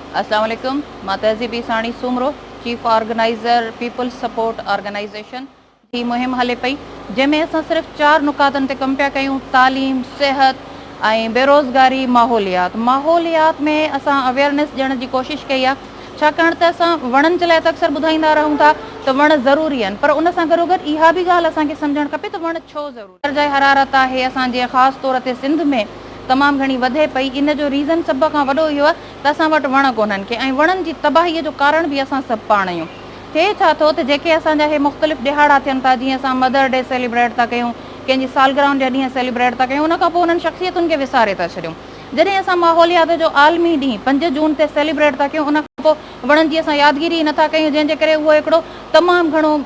अस्सलाम वालेकुम। मां Tahzeebi Sani Soomro, chief organiser Peoples Support Organisation ही मुहिम हले पई, जंहिंमें असां सिर्फ़ु 4 नुकातनि ते कमु पिया कयूं: तालीम, सिहत ऐं बेरोज़गारी, माहौलियात में असां अवेयरनेस ॾियण जी कोशिशि कई आहे। छाकाणि त असां वणनि जे लाइ त अक्सर ॿुधाईंदा रहूं था त वण ज़रूरी आहिनि, पर उन सां गॾोगॾु इहा बि ॻाल्हि असांखे सम्झणु खपे त वण छो ज़रूरी। दर्जा हरारत आहे असांजे ख़ासि तौर ते सिंध में तमामु घणी वधे पई। इन जो रीज़न सभ खां वॾो इहो आहे त असां वटि वण कोन्हनि के, ऐं वणनि जी तबाहीअ जो कारण बि असां सभु पाण आहियूं। थिए छा थो त जेके असांजा हे मुख़्तलिफ़ ॾिहाड़ा थियनि था, जीअं असां मदर डे सेलिब्रेट था कयूं, कंहिंजी सालगिरहनि जा ॾींहं सेलिब्रेट था कयूं, उन खां पोइ उन्हनि शख़्सियतुनि खे विसारे था छॾियूं। जॾहिं असां माहौलियात जो आलमी ॾींहुं 5 जून ते सेलिब्रेट था कयूं, उन खां पोइ वणनि जी असां यादगिरी नथा कयूं, जंहिंजे करे उहो हिकिड़ो तमामु घणो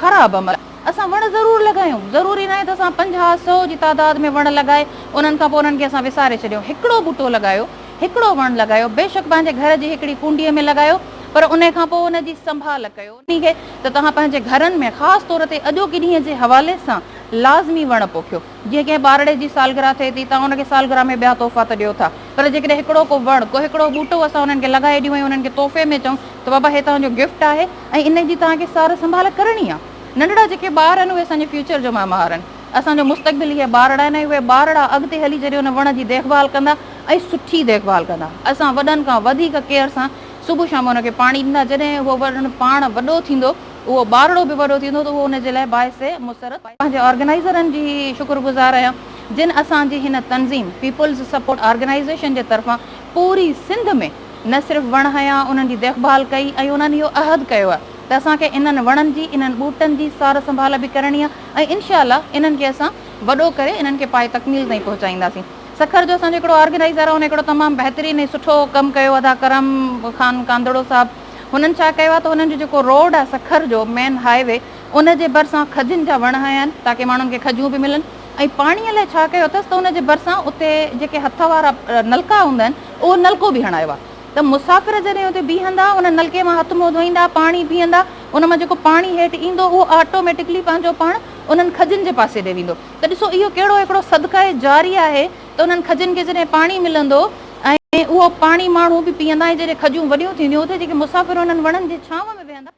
ख़राबु अमल। असां वण ज़रूरु लॻायूं, ज़रूरी न आहे त असां 50-100 जी तादाद में वण लॻाए उन्हनि खां पोइ उन्हनि खे असां विसारे छॾियूं। हिकिड़ो ॿूटो लॻायो, हिकिड़ो वणु लॻायो, बेशक पंहिंजे घर जी हिकिड़ी कुंडीअ में लॻायो, पर उन खां पोइ उन जी संभाल कयो। उन खे त तव्हां पंहिंजे घरनि में ख़ासि तौर ते अॼोके ॾींहं जे हवाले सां लाज़मी वण पोखियो। जीअं कंहिं ॿारड़े जी सालगिरह थिए थी, तव्हां उनखे सालगिरह में ॿिया तोहफ़ा त ॾियो था, पर जेकॾहिं हिकिड़ो को वणु, को हिकिड़ो ॿूटो असां उन्हनि खे लॻाए ॾियूं ऐं उन्हनि खे तोहफ़े में चऊं त बाबा हे तव्हांजो गिफ्ट आहे ऐं इन जी तव्हांखे सार संभाल करणी आहे। नंढड़ा जेके ॿार आहिनि उहे असांजे फ्यूचर जो मामार आहिनि, असांजो मुस्तक़बिल इहे ॿारड़ा आहिनि, ऐं उहे ॿारड़ा अॻिते हली जॾहिं उन वण जी देखभाल कंदा ऐं सुठी देखभाल कंदा। असां वॾनि खां वधीक केयर सां सुबुह शाम उनखे पाणी ॾींदा। जॾहिं उहो वणु पाण वॾो थींदो, उहो ॿारड़ो बि वॾो थींदो, त उहो उनजे लाइ बाहिसे मुसरत। पंहिंजे ऑर्गेनाइज़रनि जी शुक्रगुज़ार आहियां, जिन असांजी हिन तंज़ीम पीपल्स सपोर्ट ऑर्गेनाइज़ेशन जे तरफ़ां पूरी सिंध में न सिर्फ़ु वण हया, उन्हनि जी देखभाल कई ऐं उन्हनि इहो अहद कयो आहे त असांखे इन्हनि वणनि जी, इन्हनि ॿूटनि जी सार संभाल बि करणी आहे ऐं इंशाअल्लाह इन्हनि खे असां वॾो करे इन्हनि खे पाए तकमील ताईं पहुचाईंदासीं। सखर जो असांजो हिकिड़ो ऑर्गेनाइज़र आहे, उन हिकिड़ो तमामु बहितरीनु ऐं सुठो कमु कयो आहे, अदा करम ख़ान कांदड़ो साहिबु। हुननि छा कयो आहे त हुननि जो जेको रोड आहे सखर जो मेन हाईवे, उन जे भरिसां खजिनि जा वण हया आहिनि ताकी माण्हुनि खे खजियूं बि मिलनि। ऐं पाणीअ लाइ छा कयो अथसि त उन जे भरिसां उते जेके हथ वारा नलका हूंदा आहिनि, उहो नलको बि हणायो आहे त मुसाफ़िर जॾहिं उते बीहंदा, उन नलके मां हथ मुंहुं धोईंदा, पाणी पीअंदा, उन मां जेको पाणी हेठि ईंदो उहो ऑटोमेटिकली पंहिंजो पाण उन्हनि खजिनि जे पासे ॾे वेंदो। त ॾिसो इहो कहिड़ो हिकिड़ो सदका जारी आहे त उन्हनि खजिनि खे जॾहिं पाणी मिलंदो ऐं उहो पाणी माण्हू बि पीअंदा, ऐं जॾहिं खजियूं वॾियूं थींदियूं उते जेके मुसाफ़िर उन्हनि वणनि जे छांव में वेहंदा